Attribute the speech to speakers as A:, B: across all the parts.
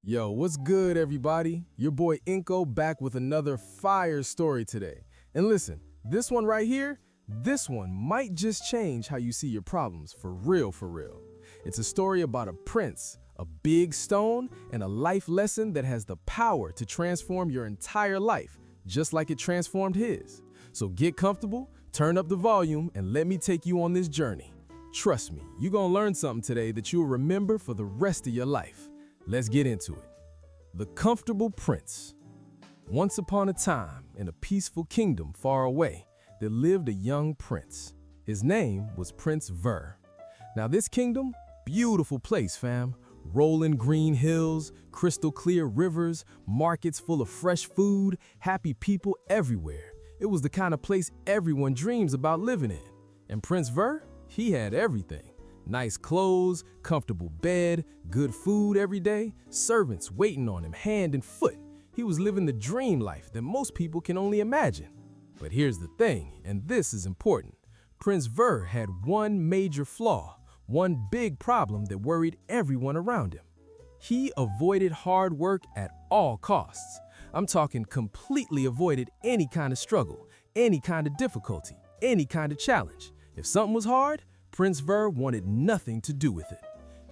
A: Yo, what's good, everybody? Your boy Inko back with another fire story today. And listen, this one right here, this one might just change how you see your problems for real, for real. It's a story about a prince, a big stone, and a life lesson that has the power to transform your entire life, just like it transformed his. So get comfortable, turn up the volume, and let me take you on this journey. Trust me, you're gonna learn something today that you'll remember for the rest of your life. Let's get into it. The Comfortable Prince. Once upon a time, in a peaceful kingdom far away, there lived a young prince. His name was Prince Ver. Now this kingdom, beautiful place, fam. Rolling green hills, crystal clear rivers, markets full of fresh food, happy people everywhere. It was the kind of place everyone dreams about living in. And Prince Ver, he had everything. Nice clothes, comfortable bed, good food every day, servants waiting on him hand and foot. He was living the dream life that most people can only imagine. But here's the thing, and this is important. Prince Ver had one major flaw, one big problem that worried everyone around him. He avoided hard work at all costs. I'm talking completely avoided any kind of struggle, any kind of difficulty, any kind of challenge. If something was hard, Prince Ver wanted nothing to do with it.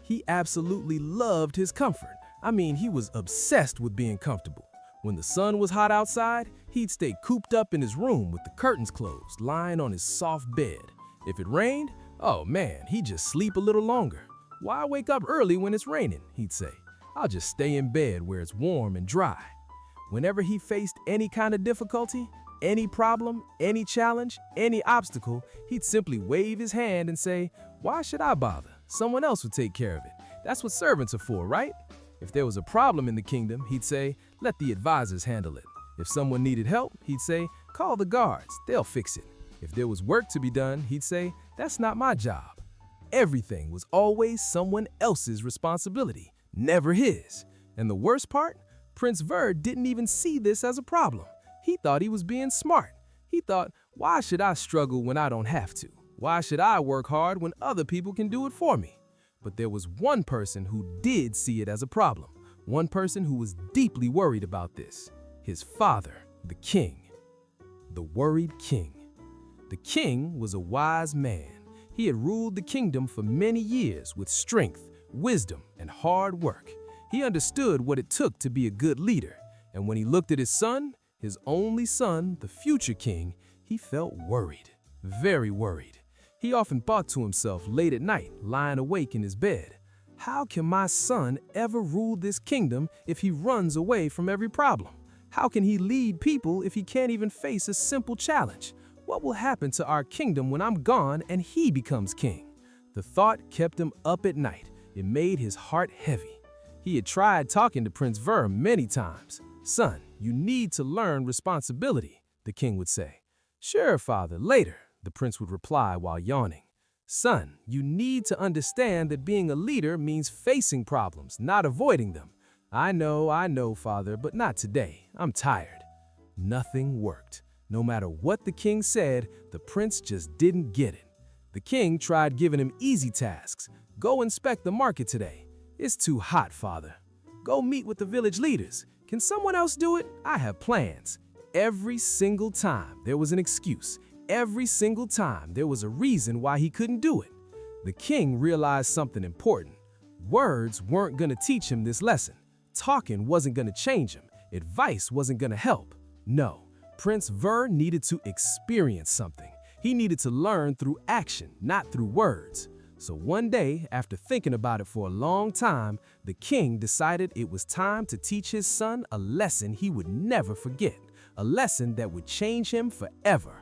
A: He absolutely loved his comfort. I mean, he was obsessed with being comfortable. When the sun was hot outside, he'd stay cooped up in his room with the curtains closed, lying on his soft bed. If it rained, oh man, he'd just sleep a little longer. Why wake up early when it's raining, he'd say. I'll just stay in bed where it's warm and dry. Whenever he faced any kind of difficulty, any problem, any challenge, any obstacle, he'd simply wave his hand and say, "Why should I bother? Someone else will take care of it. That's what servants are for, right?" If there was a problem in the kingdom, he'd say, "Let the advisors handle it." If someone needed help, he'd say, "Call the guards, they'll fix it." If there was work to be done, he'd say, "That's not my job." Everything was always someone else's responsibility, never his. And the worst part? Prince Ver didn't even see this as a problem. He thought he was being smart. He thought, why should I struggle when I don't have to? Why should I work hard when other people can do it for me? But there was one person who did see it as a problem. One person who was deeply worried about this. His father, the king. The worried king. The king was a wise man. He had ruled the kingdom for many years with strength, wisdom, and hard work. He understood what it took to be a good leader. And when he looked at his son, his only son, the future king, he felt worried, very worried. He often thought to himself late at night, lying awake in his bed, how can my son ever rule this kingdom if he runs away from every problem? How can he lead people if he can't even face a simple challenge? What will happen to our kingdom when I'm gone and he becomes king? The thought kept him up at night. It made his heart heavy. He had tried talking to Prince Ver many times. "Son, you need to learn responsibility," the king would say. "Sure, father, later," the prince would reply while yawning. "Son, you need to understand that being a leader means facing problems, not avoiding them." I know, father, but not today. I'm tired." Nothing worked. No matter what the king said, the prince just didn't get it. The king tried giving him easy tasks. "Go inspect the market today." "It's too hot, father." "Go meet with the village leaders." "Can someone else do it? I have plans." Every single time there was an excuse. Every single time there was a reason why he couldn't do it. The king realized something important. Words weren't going to teach him this lesson. Talking wasn't going to change him. Advice wasn't going to help. No, Prince Ver needed to experience something. He needed to learn through action, not through words. So one day, after thinking about it for a long time, the king decided it was time to teach his son a lesson he would never forget, a lesson that would change him forever.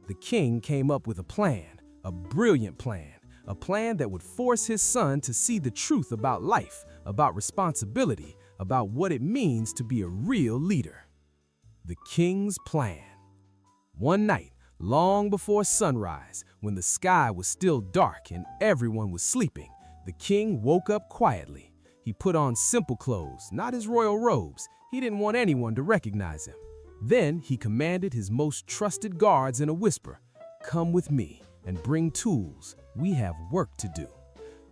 A: The king came up with a plan, a brilliant plan, a plan that would force his son to see the truth about life, about responsibility, about what it means to be a real leader. The king's plan. One night, long before sunrise, when the sky was still dark and everyone was sleeping, the king woke up quietly. He put on simple clothes, not his royal robes. He didn't want anyone to recognize him. Then he commanded his most trusted guards in a whisper, "Come with me and bring tools. We have work to do."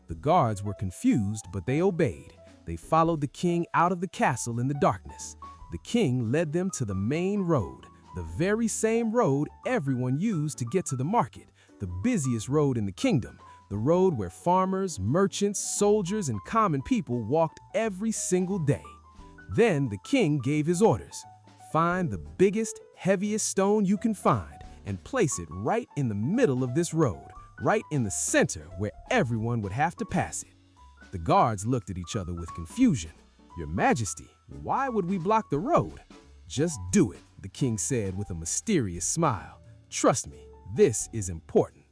A: The guards were confused, but they obeyed. They followed the king out of the castle in the darkness. The king led them to the main road, the very same road everyone used to get to the market, the busiest road in the kingdom, the road where farmers, merchants, soldiers, and common people walked every single day. Then the king gave his orders. Find the biggest, heaviest stone you can find and place it right in the middle of this road, right in the center where everyone would have to pass it. The guards looked at each other with confusion. "Your Majesty, why would we block the road?" "Just do it," the king said with a mysterious smile. "Trust me, this is important."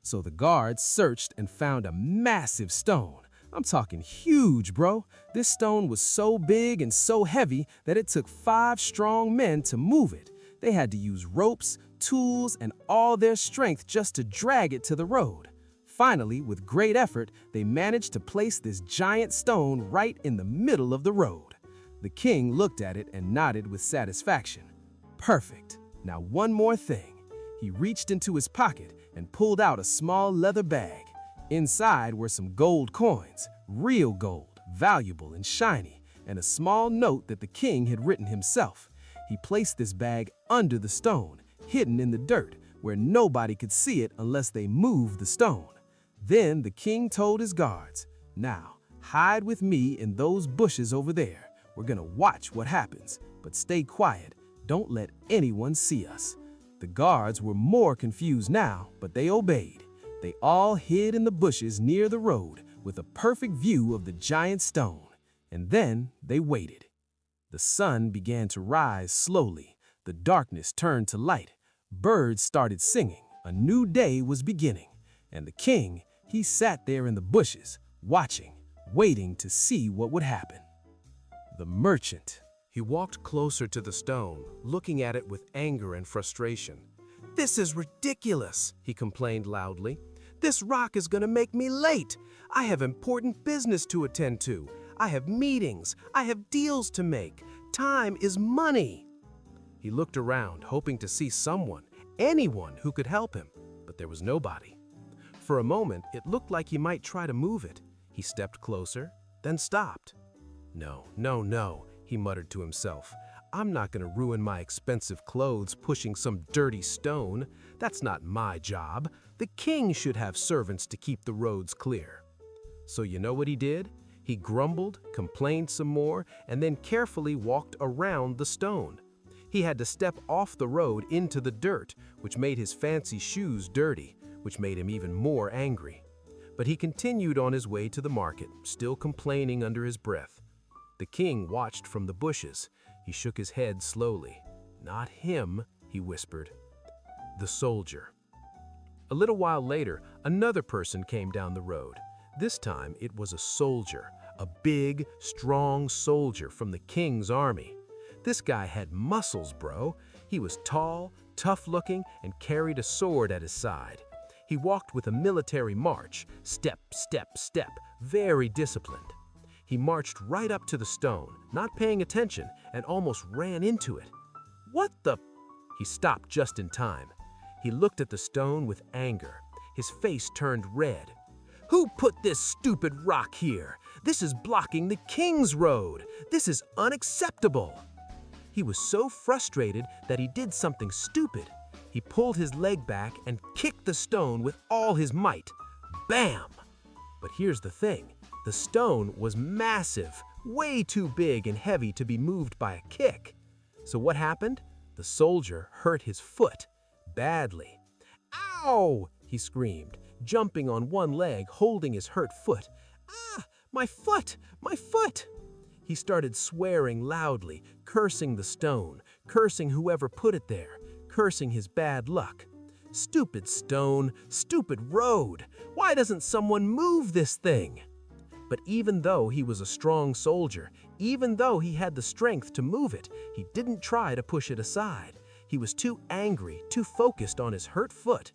A: So the guards searched and found a massive stone. I'm talking huge, bro. This stone was so big and so heavy that it took 5 strong men to move it. They had to use ropes, tools, and all their strength just to drag it to the road. Finally, with great effort, they managed to place this giant stone right in the middle of the road. The king looked at it and nodded with satisfaction. Perfect. Now one more thing. He reached into his pocket and pulled out a small leather bag. Inside were some gold coins, real gold, valuable and shiny, and a small note that the king had written himself. He placed this bag under the stone, hidden in the dirt, where nobody could see it unless they moved the stone. Then the king told his guards, "Now, hide with me in those bushes over there. We're gonna watch what happens, but stay quiet. Don't let anyone see us." The guards were more confused now, but they obeyed. They all hid in the bushes near the road with a perfect view of the giant stone. And then they waited. The sun began to rise slowly. The darkness turned to light. Birds started singing. A new day was beginning. And the king, he sat there in the bushes, watching, waiting to see what would happen. The merchant. He walked closer to the stone, looking at it with anger and frustration. "This is ridiculous," he complained loudly. "This rock is gonna make me late. I have important business to attend to. I have meetings. I have deals to make. Time is money." He looked around, hoping to see someone, anyone who could help him, but there was nobody. For a moment, it looked like he might try to move it. He stepped closer, then stopped. No, he muttered to himself. "I'm not going to ruin my expensive clothes pushing some dirty stone. That's not my job. The king should have servants to keep the roads clear." So you know what he did? He grumbled, complained some more, and then carefully walked around the stone. He had to step off the road into the dirt, which made his fancy shoes dirty, which made him even more angry. But he continued on his way to the market, still complaining under his breath. The king watched from the bushes. He shook his head slowly. "Not him," he whispered. The soldier. A little while later, another person came down the road. This time, it was a soldier, a big, strong soldier from the king's army. This guy had muscles, bro. He was tall, tough-looking, and carried a sword at his side. He walked with a military march, step, step, step, very disciplined. He marched right up to the stone, not paying attention, and almost ran into it. "What the—" He stopped just in time. He looked at the stone with anger. His face turned red. "Who put this stupid rock here? This is blocking the king's road. This is unacceptable." He was so frustrated that he did something stupid. He pulled his leg back and kicked the stone with all his might. Bam! But here's the thing. The stone was massive, way too big and heavy to be moved by a kick. So what happened? The soldier hurt his foot badly. "Ow!" he screamed, jumping on one leg, holding his hurt foot. "Ah, my foot! My foot!" He started swearing loudly, cursing the stone, cursing whoever put it there, cursing his bad luck. "Stupid stone, stupid road! Why doesn't someone move this thing?" But even though he was a strong soldier, even though he had the strength to move it, he didn't try to push it aside. He was too angry, too focused on his hurt foot.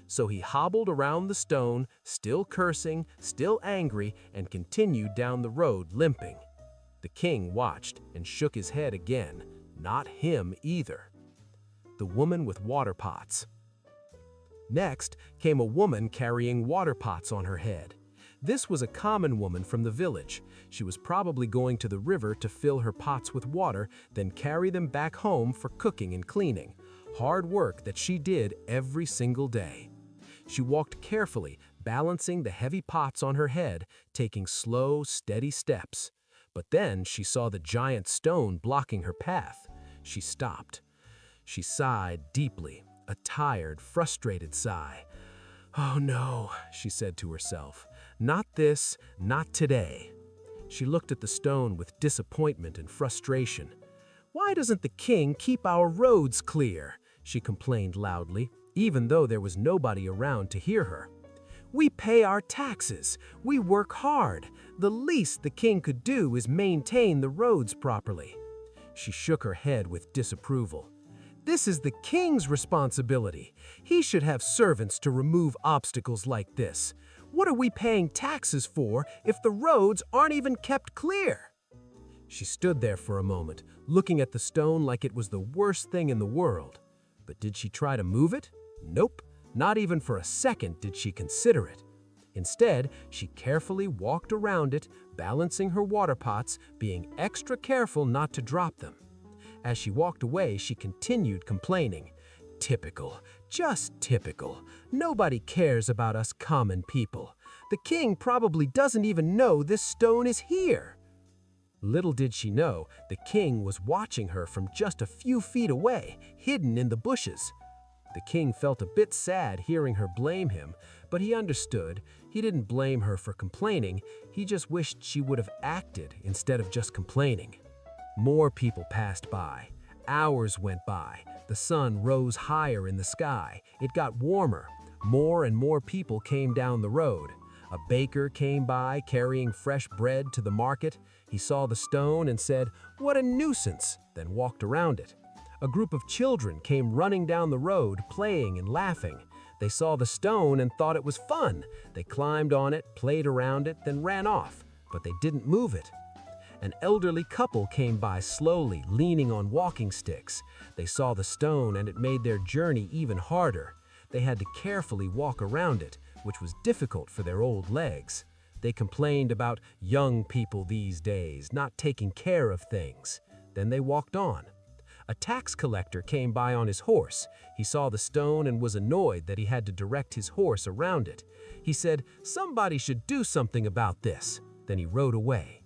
A: So he hobbled around the stone, still cursing, still angry, and continued down the road limping. The king watched and shook his head again. Not him either. The woman with water pots. Next came a woman carrying water pots on her head.
B: This was a common woman from the village. She was probably going to the river to fill her pots with water, then carry them back home for cooking and cleaning. Hard work that she did every single day. She walked carefully, balancing the heavy pots on her head, taking slow, steady steps. But then she saw the giant stone blocking her path. She stopped. She sighed deeply, a tired, frustrated sigh. "Oh no," she said to herself. "Not this, not today." She looked at the stone with disappointment and frustration. "Why doesn't the king keep our roads clear?" she complained loudly, even though there was nobody around to hear her. "We pay our taxes. We work hard. The least the king could do is maintain the roads properly." She shook her head with disapproval. "This is the king's responsibility. He should have servants to remove obstacles like this. What are we paying taxes for if the roads aren't even kept clear?" She stood there for a moment, looking at the stone like it was the worst thing in the world. But did she try to move it? Nope, not even for a second did she consider it. Instead, she carefully walked around it, balancing her water pots, being extra careful not to drop them. As she walked away, she continued complaining. "Typical, just typical. Nobody cares about us common people. The king probably doesn't even know this stone is here." Little did she know, the king was watching her from just a few feet away, hidden in the bushes. The king felt a bit sad hearing her blame him, but he understood. He didn't blame her for complaining, he just wished she would have acted instead of just complaining. More people passed by. Hours went by. The sun rose higher in the sky. It got warmer. More and more people came down the road. A baker came by carrying fresh bread to the market. He saw the stone and said, "What a nuisance," then walked around it. A group of children came running down the road, playing and laughing. They saw the stone and thought it was fun. They climbed on it, played around it, then ran off, but they didn't move it. An elderly couple came by slowly, leaning on walking sticks. They saw the stone and it made their journey even harder. They had to carefully walk around it, which was difficult for their old legs. They complained about young people these days not taking care of things. Then they walked on. A tax collector came by on his horse. He saw the stone and was annoyed that he had to direct his horse around it. He said, "Somebody should do something about this." Then he rode away.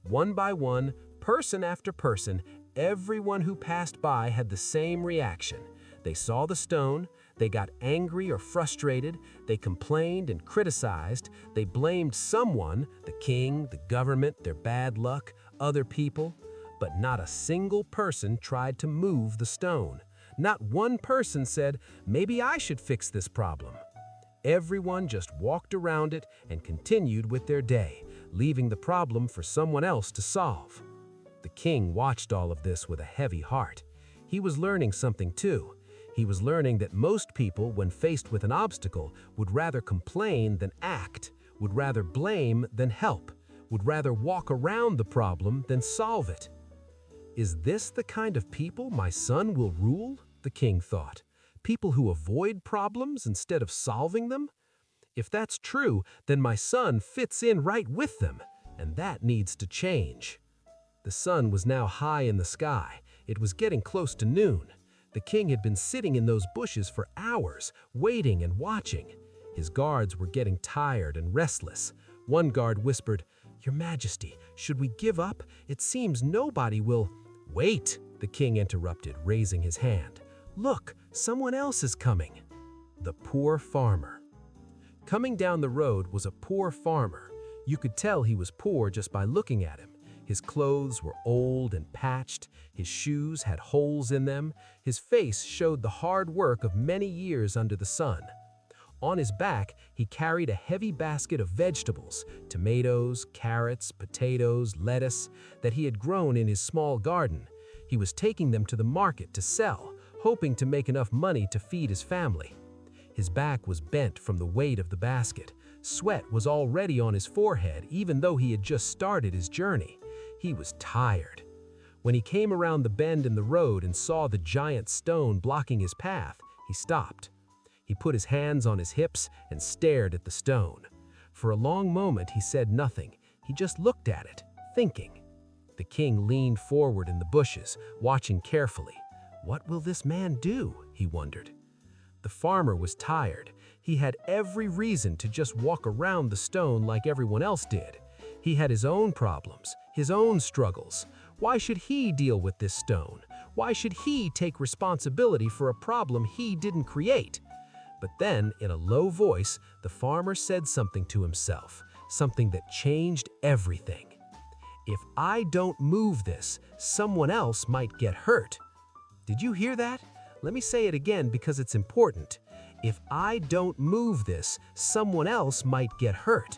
B: One by one, person after person, everyone who passed by had the same reaction. They saw the stone, they got angry or frustrated, they complained and criticized, they blamed someone, the king, the government, their bad luck, other people. But not a single person tried to move the stone. Not one person said, "Maybe I should fix this problem." Everyone just walked around it and continued with their day, leaving the problem for someone else to solve. The king watched all of this with a heavy heart. He was learning something too. He was learning that most people, when faced with an obstacle, would rather complain than act, would rather blame than help, would rather walk around the problem than solve it. "Is this the kind of people my son will rule?" the king thought. "People who avoid problems instead of solving them? If that's true, then my son fits in right with them, and that needs to change." The sun was now high in the sky. It was getting close to noon. The king had been sitting in those bushes for hours, waiting and watching. His guards were getting tired and restless. One guard whispered, "Your Majesty, should we give up? It seems nobody will—" "Wait," the king interrupted, raising his hand. "Look, someone else is coming." The poor farmer. Coming down the road was a poor farmer. You could tell he was poor just by looking at him. His clothes were old and patched, his shoes had holes in them, his face showed the hard work of many years under the sun. On his back, he carried a heavy basket of vegetables, tomatoes, carrots, potatoes, lettuce, that he had grown in his small garden. He was taking them to the market to sell, hoping to make enough money to feed his family. His back was bent from the weight of the basket. Sweat was already on his forehead, even though he had just started his journey. He was tired. When he came around the bend in the road and saw the giant stone blocking his path, he stopped. He put his hands on his hips and stared at the stone. For a long moment he said nothing. He just looked at it, thinking. The king leaned forward in the bushes, watching carefully. What will this man do? He wondered. The farmer was tired. He had every reason to just walk around the stone like everyone else did. He had his own problems, his own struggles. Why should he deal with this stone? Why should he take responsibility for a problem he didn't create? But then, in a low voice, the farmer said something to himself, something that changed everything. If I don't move this, someone else might get hurt. Did you hear that? Let me say it again because it's important. If I don't move this, someone else might get hurt.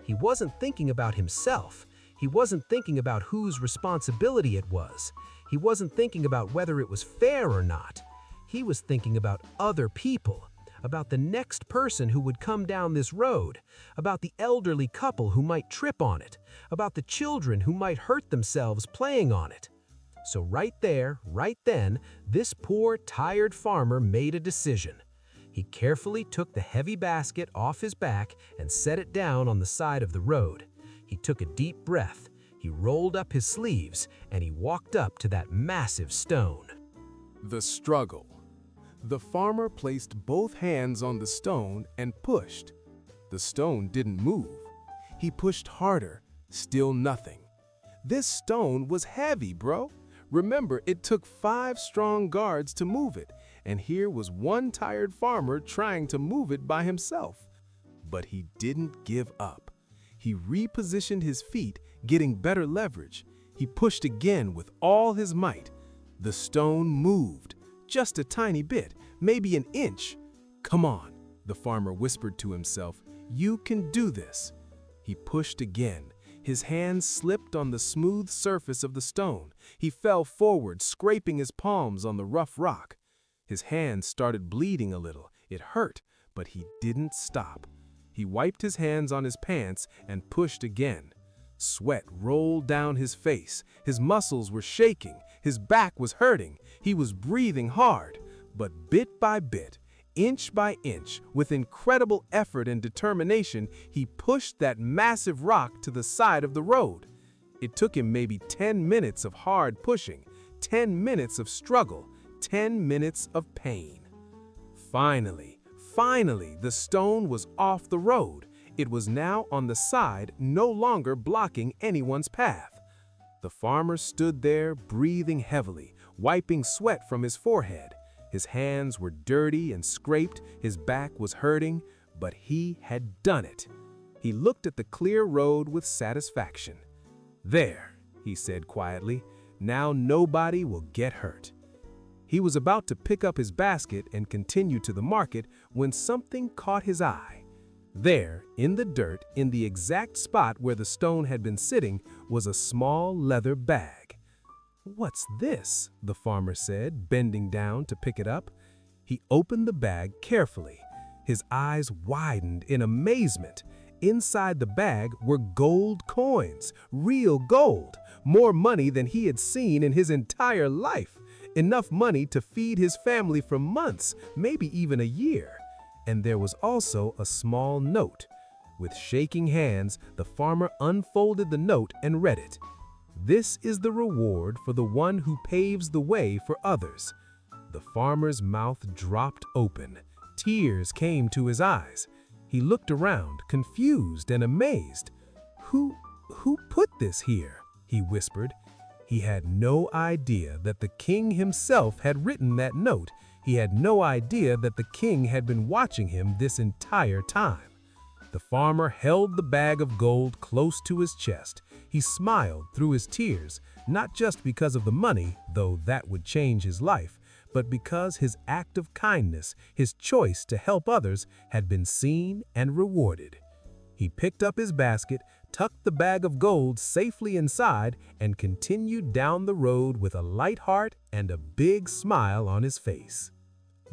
B: He wasn't thinking about himself. He wasn't thinking about whose responsibility it was. He wasn't thinking about whether it was fair or not. He was thinking about other people, about the next person who would come down this road, about the elderly couple who might trip on it, about the children who might hurt themselves playing on it. So right there, right then, this poor, tired farmer made a decision. He carefully took the heavy basket off his back and set it down on the side of the road. He took a deep breath, he rolled up his sleeves, and he walked up to that massive stone.
A: The struggle. The farmer placed both hands on the stone and pushed. The stone didn't move. He pushed harder, still nothing. This stone was heavy, bro. Remember, it took 5 strong guards to move it, and here was one tired farmer trying to move it by himself. But he didn't give up. He repositioned his feet, getting better leverage. He pushed again with all his might. The stone moved, just a tiny bit, maybe an inch. "Come on," the farmer whispered to himself. "You can do this." He pushed again. His hands slipped on the smooth surface of the stone. He fell forward, scraping his palms on the rough rock. His hands started bleeding a little. It hurt, but he didn't stop. He wiped his hands on his pants and pushed again. Sweat rolled down his face. His muscles were shaking. His back was hurting. He was breathing hard. But bit by bit, inch by inch, with incredible effort and determination, he pushed that massive rock to the side of the road. It took him maybe 10 minutes of hard pushing, 10 minutes of struggle, 10 minutes of pain. Finally, the stone was off the road. It was now on the side, no longer blocking anyone's path. The farmer stood there, breathing heavily, wiping sweat from his forehead. His hands were dirty and scraped, his back was hurting, but he had done it. He looked at the clear road with satisfaction. "There," he said quietly, "now nobody will get hurt." He was about to pick up his basket and continue to the market when something caught his eye. There, in the dirt, in the exact spot where the stone had been sitting, was a small leather bag. "What's this?" the farmer said, bending down to pick it up. He opened the bag carefully. His eyes widened in amazement. Inside the bag were gold coins, real gold, more money than he had seen in his entire life, enough money to feed his family for months, maybe even a year. And there was also a small note. With shaking hands, the farmer unfolded the note and read it. "This is the reward for the one who paves the way for others." The farmer's mouth dropped open. Tears came to his eyes. He looked around, confused and amazed. Who put this here?" he whispered. He had no idea that the king himself had written that note. He had no idea that the king had been watching him this entire time. The farmer held the bag of gold close to his chest. He smiled through his tears, not just because of the money, though that would change his life, but because his act of kindness, his choice to help others, had been seen and rewarded. He picked up his basket, tucked the bag of gold safely inside, and continued down the road with a light heart and a big smile on his face.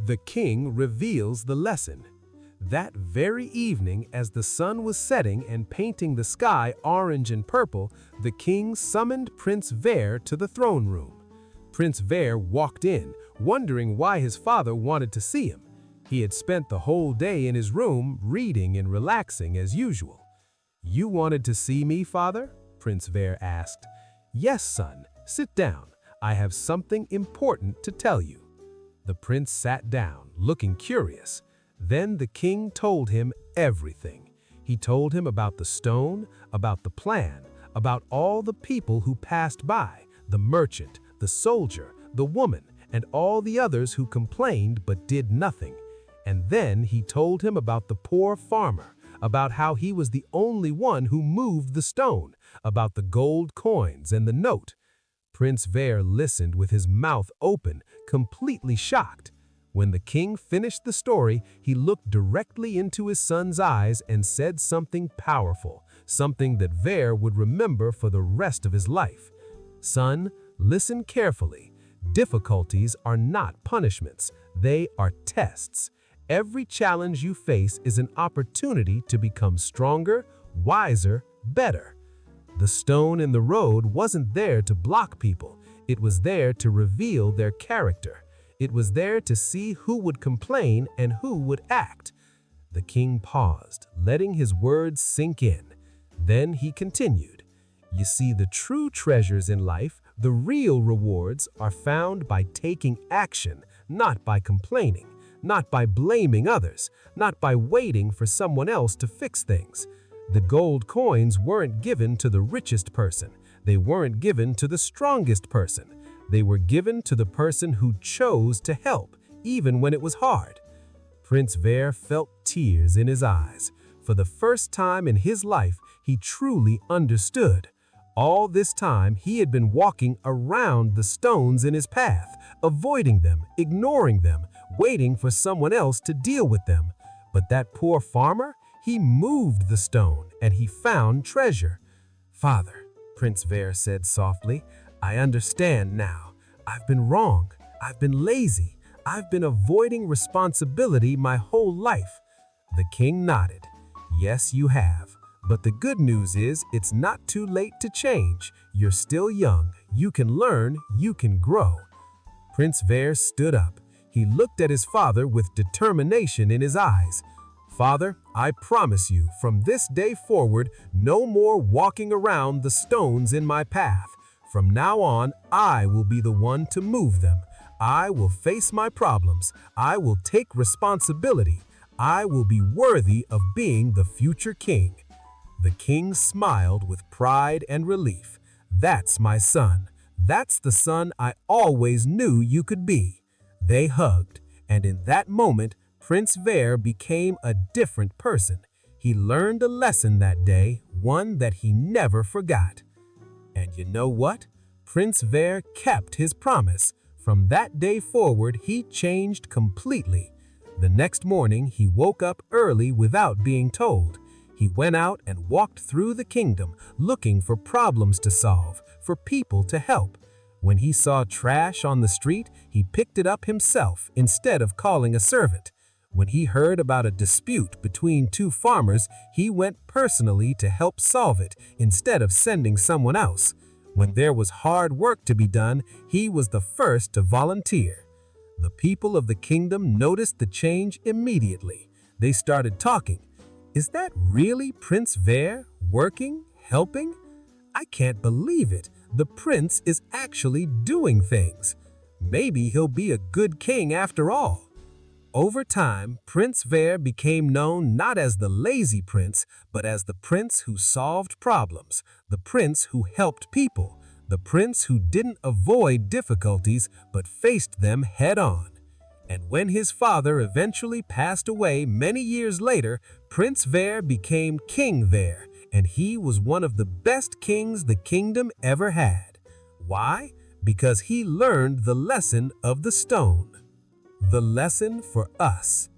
A: The king reveals the lesson. That very evening, as the sun was setting and painting the sky orange and purple, the king summoned Prince Ver to the throne room. Prince Ver walked in, wondering why his father wanted to see him.
B: He had spent the whole day in his room reading and relaxing as usual. "You wanted to see me, father?" Prince Ver asked. "Yes, son. Sit down. I have something important to tell you." The prince sat down, looking curious. Then the king told him everything. He told him about the stone, about the plan, about all the people who passed by, the merchant, the soldier, the woman, and all the others who complained but did nothing. And then he told him about the poor farmer, about how he was the only one who moved the stone, about the gold coins and the note. Prince Ver listened with his mouth open, completely shocked. When the king finished the story, he looked directly into his son's eyes and said something powerful, something that Ver would remember for the rest of his life. "Son, listen carefully. Difficulties are not punishments. They are tests. Every challenge you face is an opportunity to become stronger, wiser, better." The stone in the road wasn't there to block people. It was there to reveal their character. It was there to see who would complain and who would act. The king paused, letting his words sink in. Then he continued, "You see, the true treasures in life, the real rewards, are found by taking action, not by complaining, not by blaming others, not by waiting for someone else to fix things. The gold coins weren't given to the richest person. They weren't given to the strongest person. They were given to the person who chose to help, even when it was hard." Prince Ver felt tears in his eyes. For the first time in his life, he truly understood. All this time, he had been walking around the stones in his path, avoiding them, ignoring them, waiting for someone else to deal with them. But that poor farmer, he moved the stone and he found treasure. "Father," Prince Ver said softly, "I understand now. I've been wrong. I've been lazy. I've been avoiding responsibility my whole life." The king nodded. "Yes, you have. But the good news is it's not too late to change. You're still young. You can learn. You can grow." Prince Ver stood up. He looked at his father with determination in his eyes. "Father, I promise you, from this day forward, no more walking around the stones in my path. From now on, I will be the one to move them. I will face my problems. I will take responsibility. I will be worthy of being the future king." The king smiled with pride and relief. "That's my son. That's the son I always knew you could be." They hugged, and in that moment, Prince Ver became a different person. He learned a lesson that day, one that he never forgot. And you know what? Prince Ver kept his promise. From that day forward, he changed completely. The next morning, he woke up early without being told. He went out and walked through the kingdom, looking for problems to solve, for people to help. When he saw trash on the street, he picked it up himself instead of calling a servant. When he heard about a dispute between two farmers, he went personally to help solve it instead of sending someone else. When there was hard work to be done, he was the first to volunteer. The people of the kingdom noticed the change immediately. They started talking. "Is that really Prince Ver, working, helping? I can't believe it. The prince is actually doing things. Maybe he'll be a good king after all." Over time, Prince Ver became known not as the lazy prince, but as the prince who solved problems, the prince who helped people, the prince who didn't avoid difficulties but faced them head-on. And when his father eventually passed away many years later, Prince Ver became King Ver, and he was one of the best kings the kingdom ever had. Why? Because he learned the lesson of the stone. The lesson for us.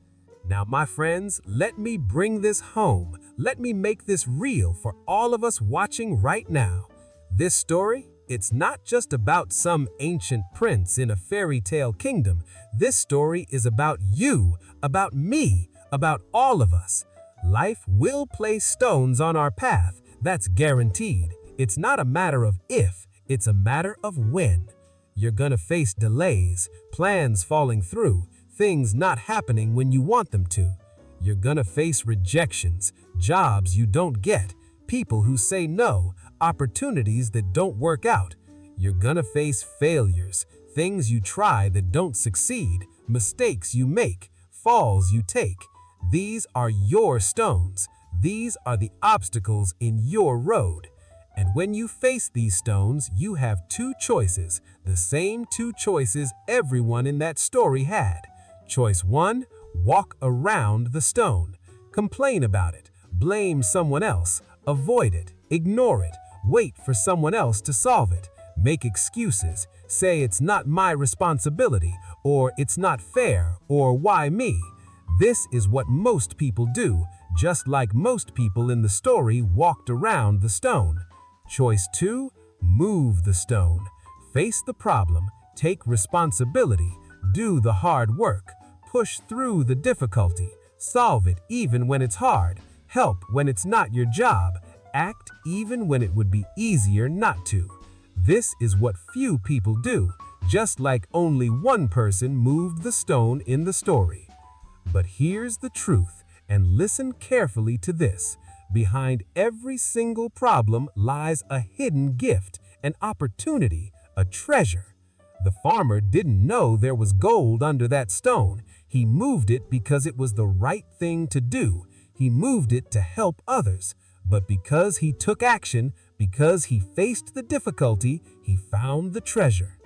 B: Now, my friends, let me bring this home. Let me make this real for all of us watching right now. This story, it's not just about some ancient prince in a fairy tale kingdom. This story is about you, about me, about all of us. Life will place stones on our path, that's guaranteed. It's not a matter of if, it's a matter of when. You're gonna face delays, plans falling through, things not happening when you want them to. You're gonna face rejections, jobs you don't get, people who say no, opportunities that don't work out. You're gonna face failures, things you try that don't succeed, mistakes you make, falls you take. These are your stones. These are the obstacles in your road. And when you face these stones, you have two choices, the same two choices everyone in that story had. Choice 1, walk around the stone. Complain about it, blame someone else, avoid it, ignore it, wait for someone else to solve it, make excuses, say it's not my responsibility, or it's not fair, or why me? This is what most people do, just like most people in the story walked around the stone. Choice 2, move the stone. Face the problem, take responsibility, do the hard work, push through the difficulty, solve it even when it's hard, help when it's not your job, act even when it would be easier not to. This is what few people do, just like only one person moved the stone in the story. But here's the truth, and listen carefully to this. Behind every single problem lies a hidden gift, an opportunity, a treasure. The farmer didn't know there was gold under that stone. He moved it because it was the right thing to do. He moved it to help others. But because he took action, because he faced the difficulty, he found the treasure.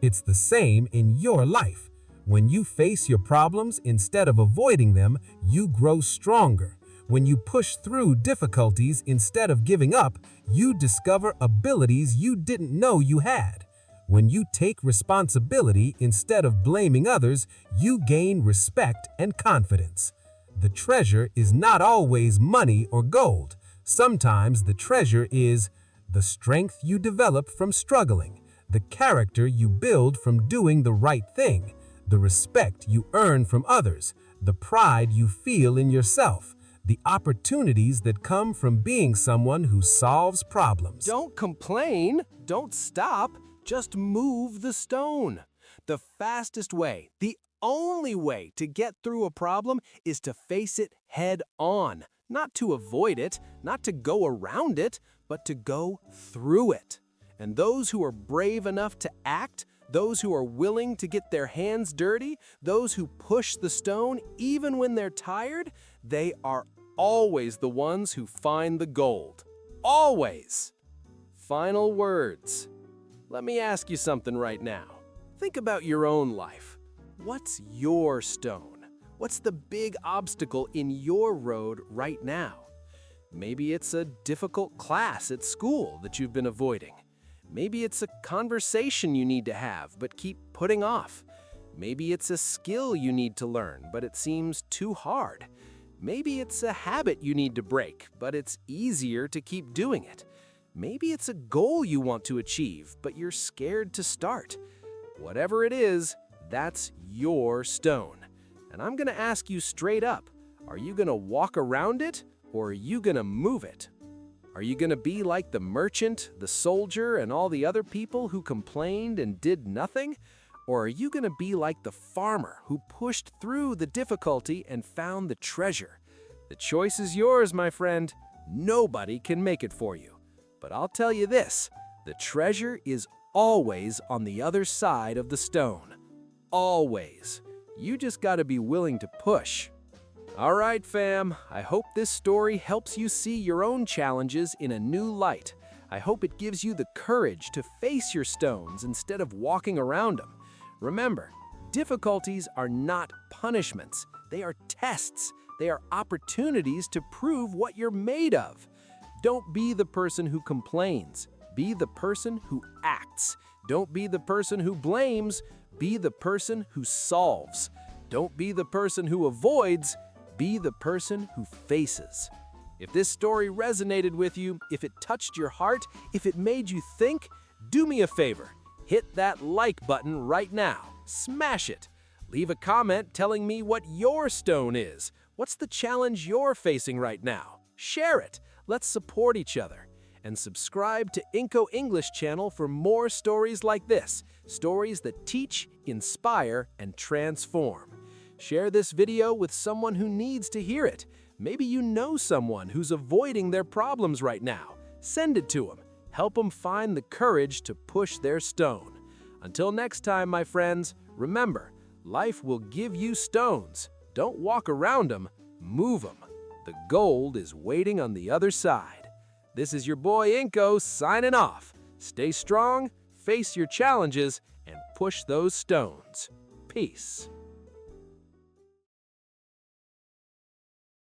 B: It's the same in your life. When you face your problems instead of avoiding them, you grow stronger. When you push through difficulties instead of giving up, you discover abilities you didn't know you had. When you take responsibility instead of blaming others, you gain respect and confidence. The treasure is not always money or gold. Sometimes the treasure is the strength you develop from struggling, the character you build from doing the right thing, the respect you earn from others, the pride you feel in yourself, the opportunities that come from being someone who solves problems.
C: Don't complain, don't stop, just move the stone. The fastest way, the only way to get through a problem is to face it head on, not to avoid it, not to go around it, but to go through it. And those who are brave enough to act, those who are willing to get their hands dirty, those who push the stone even when they're tired, they are always the ones who find the gold. Always. Final words. Let me ask you something right now. Think about your own life. What's your stone? What's the big obstacle in your road right now? Maybe it's a difficult class at school that you've been avoiding. Maybe it's a conversation you need to have but keep putting off. Maybe it's a skill you need to learn but it seems too hard. Maybe it's a habit you need to break but it's easier to keep doing it. Maybe it's a goal you want to achieve but you're scared to start. Whatever it is, that's your stone. And I'm going to ask you straight up, are you going to walk around it or are you going to move it? Are you going to be like the merchant, the soldier, and all the other people who complained and did nothing? Or are you going to be like the farmer who pushed through the difficulty and found the treasure? The choice is yours, my friend. Nobody can make it for you. But I'll tell you this, the treasure is always on the other side of the stone. Always. You just got to be willing to push. All right, fam, I hope this story helps you see your own challenges in a new light. I hope it gives you the courage to face your stones instead of walking around them. Remember, difficulties are not punishments. They are tests. They are opportunities to prove what you're made of. Don't be the person who complains. Be the person who acts. Don't be the person who blames. Be the person who solves. Don't be the person who avoids. Be the person who faces. If this story resonated with you, if it touched your heart, if it made you think, do me a favor. Hit that like button right now. Smash it. Leave a comment telling me what your stone is. What's the challenge you're facing right now? Share it. Let's support each other. And subscribe to Inco English channel for more stories like this. Stories that teach, inspire, and transform. Share this video with someone who needs to hear it. Maybe you know someone who's avoiding their problems right now. Send it to them. Help them find the courage to push their stone. Until next time, my friends, remember, life will give you stones. Don't walk around them, move them. The gold is waiting on the other side. This is your boy Inko signing off. Stay strong, face your challenges, and push those stones. Peace.